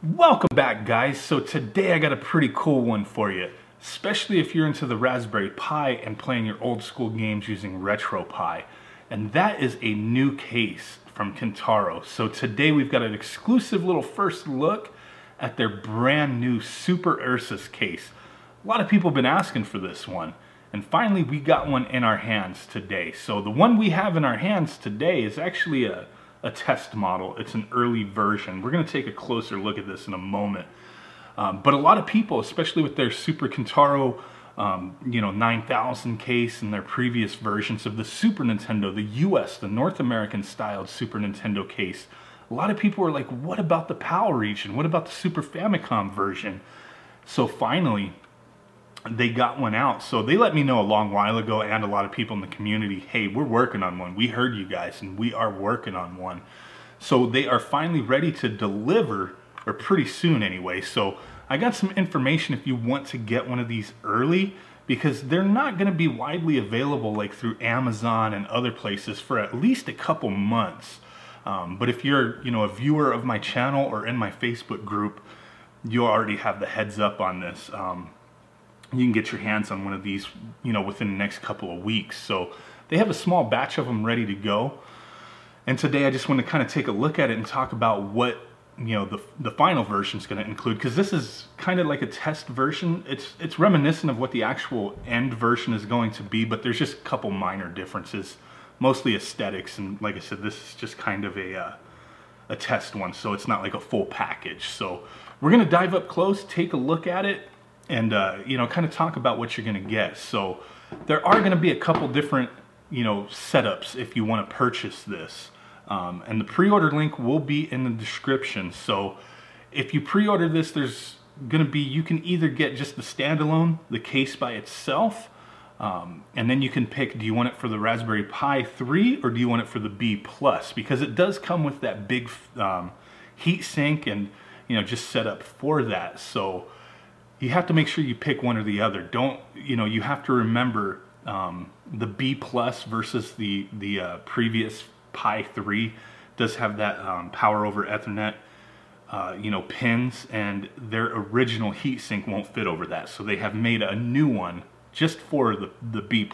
Welcome back, guys. So today I got a pretty cool one for you, especially if you're into the Raspberry Pi and playing your old school games using RetroPie. And that is a new case from Kintaro. So today we've got an exclusive little first look at their brand new Super Ursus case. A lot of people have been asking for this one, and finally we got one in our hands today. So the one we have in our hands today is actually a test model. It's an early version. We're going to take a closer look at this in a moment. But a lot of people, especially with their Super Kintaro 9000 case and their previous versions of the Super Nintendo, the US, the North American styled Super Nintendo case, a lot of people were like, what about the PAL region? What about the Super Famicom version? So finally, they got one out. So they let me know a long while ago, and a lot of people in the community, hey, we're working on one. We heard you guys and we are working on one. So they are finally ready to deliver, or pretty soon anyway. So I got some information if you want to get one of these early, because they're not going to be widely available like through Amazon and other places for at least a couple months. But if you're a viewer of my channel or in my Facebook group, you already have the heads up on this. You can get your hands on one of these, within the next couple of weeks. So they have a small batch of them ready to go. And today I just want to kind of take a look at it and talk about what, the final version is going to include, because this is kind of like a test version. It's reminiscent of what the actual end version is going to be, but there's just a couple minor differences, mostly aesthetics. And like I said, this is just kind of a test one, so it's not like a full package. So we're going to dive up close, take a look at it, and kind of talk about what you're going to get. So there are going to be a couple different setups if you want to purchase this, and the pre-order link will be in the description. So if you pre-order this, there's going to be, you can either get just the standalone, the case by itself, and then you can pick, do you want it for the Raspberry Pi 3 or do you want it for the B+, because it does come with that big heat sink and just set up for that. So you have to make sure you pick one or the other. Don't, you have to remember the B+ versus the previous Pi 3 does have that power over Ethernet, pins, and their original heatsink won't fit over that. So they have made a new one just for the B+.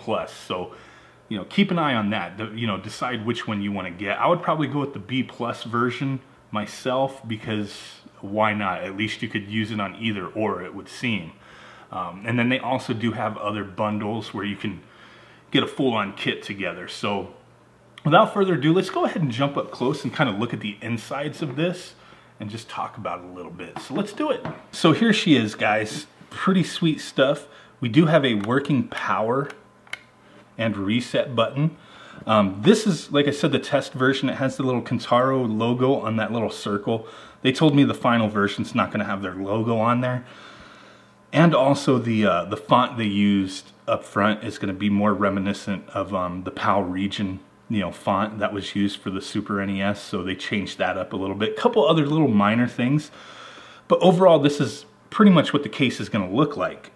So, keep an eye on that. Decide which one you want to get. I would probably go with the B+ version myself, because why not? At least you could use it on either or, it would seem. And then they also do have other bundles where you can get a full-on kit together. So without further ado, let's go ahead and jump up close and kind of look at the insides of this and just talk about it a little bit. So let's do it. So here she is, guys. Pretty sweet stuff. We do have a working power and reset button. This is, like I said, the test version. It has the little Kintaro logo on that little circle. They told me the final version's not going to have their logo on there. And also the font they used up front is going to be more reminiscent of the PAL region, font that was used for the Super NES. So they changed that up a little bit. A couple other little minor things. But overall, this is pretty much what the case is going to look like.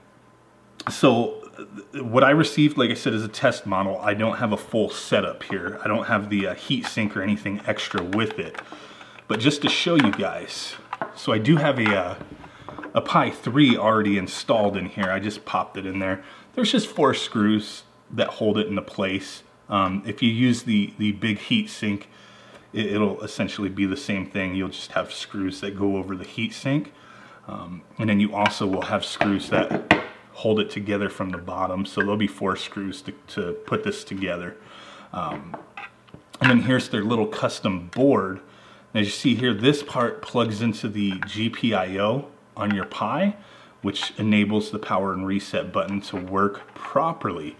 So what I received, like I said, is a test model. I don't have a full setup here. I don't have the heat sink or anything extra with it. But just to show you guys, so I do have a Pi 3 already installed in here. I just popped it in there. There's just 4 screws that hold it into place. If you use the big heat sink, it'll essentially be the same thing. You'll just have screws that go over the heat sink. And then you also will have screws that hold it together from the bottom. So there'll be 4 screws to put this together. And then here's their little custom board. As you see here, this part plugs into the GPIO on your Pi, which enables the power and reset button to work properly.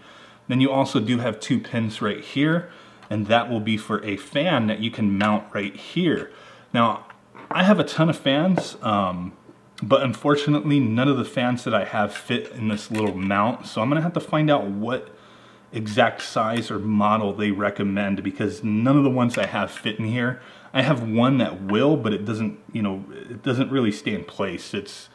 Then you also do have 2 pins right here, and that will be for a fan that you can mount right here. Now, I have a ton of fans, but unfortunately none of the fans that I have fit in this little mount, so I'm gonna have to find out what exact size or model they recommend, because none of the ones I have fit in here. I have one that will, but it doesn't, it doesn't really stay in place. It's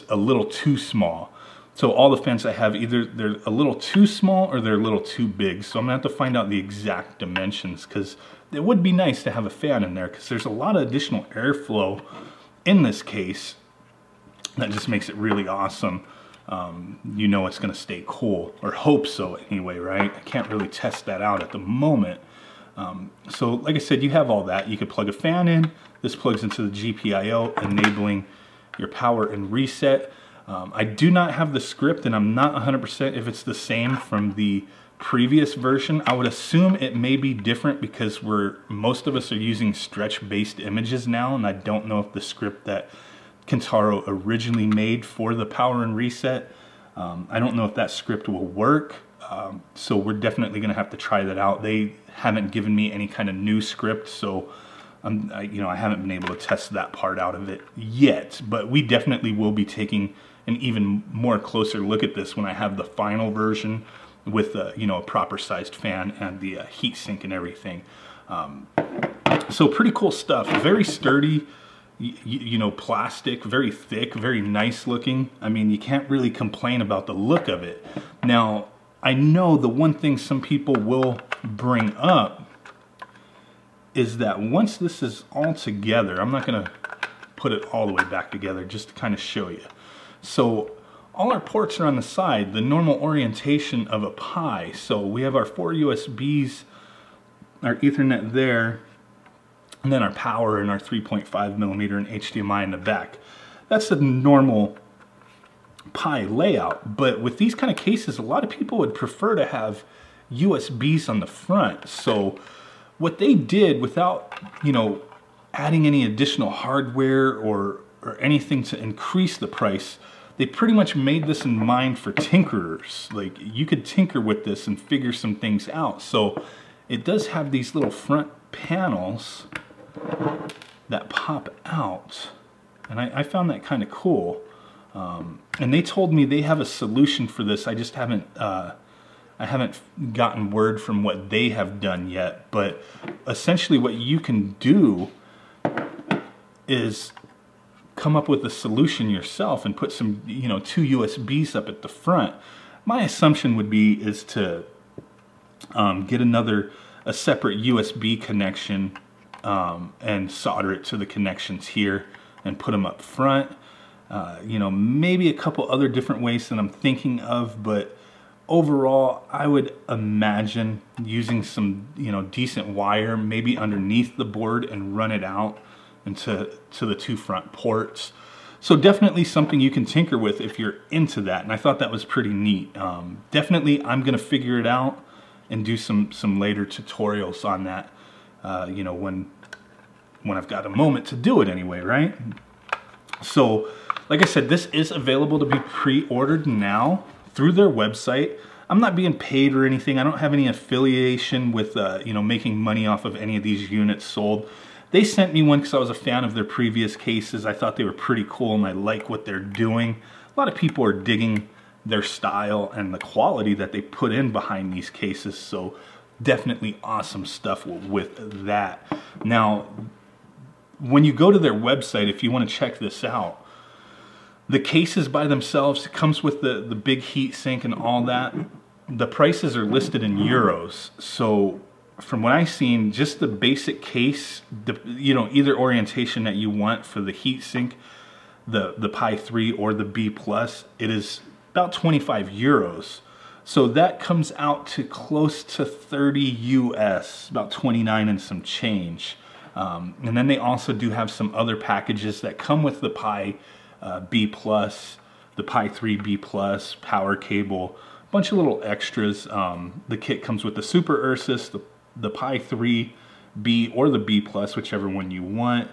a little too small. So all the fans I have, either they're a little too small or they're a little too big. So I'm gonna have to find out the exact dimensions, because it would be nice to have a fan in there, because there's a lot of additional airflow in this case, that just makes it really awesome. You know it's going to stay cool, or hope so anyway, right? I can't really test that out at the moment. So like I said, you have all that. You could plug a fan in. This plugs into the GPIO, enabling your power and reset. I do not have the script, and I'm not 100% if it's the same from the previous version. I would assume it may be different because most of us are using stretch-based images now, and I don't know if the script that Kentaro originally made for the power and reset, I don't know if that script will work. So we're definitely going to have to try that out. They haven't given me any kind of new script, so I haven't been able to test that part out of it yet. But we definitely will be taking an even more closer look at this when I have the final version with a proper sized fan and the heat sink and everything. So pretty cool stuff. Very sturdy, plastic, very thick, very nice looking. I mean, you can't really complain about the look of it. Now, I know the one thing some people will bring up is that once this is all together, I'm not going to put it all the way back together just to kind of show you. So all our ports are on the side, the normal orientation of a Pi. So we have our 4 USBs, our Ethernet there, and then our power and our 3.5 millimeter and HDMI in the back. That's the normal Pi layout. But with these kind of cases, a lot of people would prefer to have USBs on the front. So what they did, without adding any additional hardware or anything to increase the price, they pretty much made this in mind for tinkerers. Like, you could tinker with this and figure some things out. So it does have these little front panels that pop out, and I found that kind of cool. And they told me they have a solution for this. I just haven't I haven't gotten word from what they have done yet. But essentially what you can do is come up with a solution yourself and put some 2 USBs up at the front. My assumption would be is to get a separate USB connection and solder it to the connections here and put them up front. Maybe a couple other different ways that I'm thinking of, but overall I would imagine using some decent wire maybe underneath the board and run it out into the 2 front ports. So definitely something you can tinker with if you're into that, and I thought that was pretty neat. Definitely I'm gonna figure it out and do some later tutorials on that, when I've got a moment to do it anyway, right? So like I said, this is available to be pre-ordered now through their website. I'm not being paid or anything. I don't have any affiliation with making money off of any of these units sold. They sent me one because I was a fan of their previous cases. I thought they were pretty cool and I like what they're doing. A lot of people are digging their style and the quality that they put in behind these cases, so definitely awesome stuff with that. Now, when you go to their website, if you want to check this out, the cases by themselves, it comes with the big heat sink and all that. The prices are listed in euros. So from what I've seen, just the basic case, either orientation that you want for the heat sink, the Pi 3 or the B+, it is about 25 euros. So that comes out to close to 30 US, about 29 and some change. And then they also do have some other packages that come with the Pi B+, the Pi 3 B+, power cable, a bunch of little extras. The kit comes with the Super Ursus, the Pi 3 B or the B+, whichever one you want.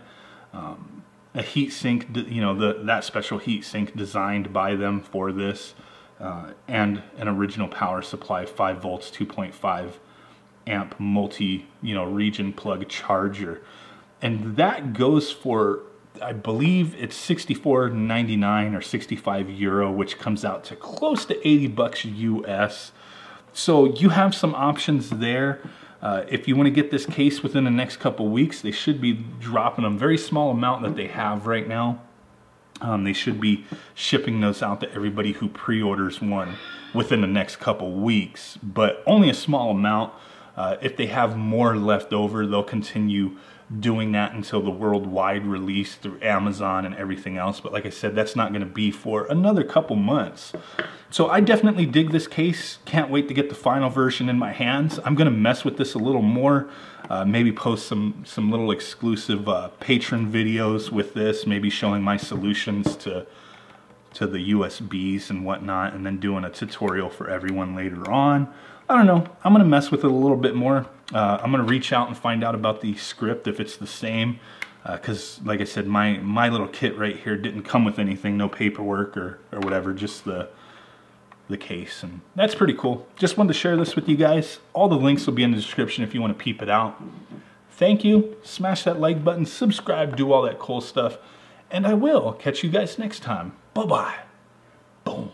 A heat sink, that special heat sink designed by them for this, and an original power supply, 5 volts, 2.5 amp multi-region plug charger. And that goes for, I believe it's 64.99 or 65 euro, which comes out to close to 80 bucks US. So you have some options there. If you want to get this case within the next couple weeks, they should be dropping a very small amount that they have right now. They should be shipping those out to everybody who pre-orders one within the next couple weeks, but only a small amount. If they have more left over, they'll continue doing that until the worldwide release through Amazon and everything else. But like I said, that's not going to be for another couple months. So I definitely dig this case. Can't wait to get the final version in my hands. I'm going to mess with this a little more. Maybe post some little exclusive patron videos with this. Maybe showing my solutions to the USBs and whatnot, and then doing a tutorial for everyone later on. I don't know. I'm going to mess with it a little bit more. I'm going to reach out and find out about the script, if it's the same. Because, like I said, my little kit right here didn't come with anything, no paperwork or whatever, just the case. And that's pretty cool. Just wanted to share this with you guys. All the links will be in the description if you want to peep it out. Thank you. Smash that like button, subscribe, do all that cool stuff. And I will catch you guys next time. Bye-bye. Boom.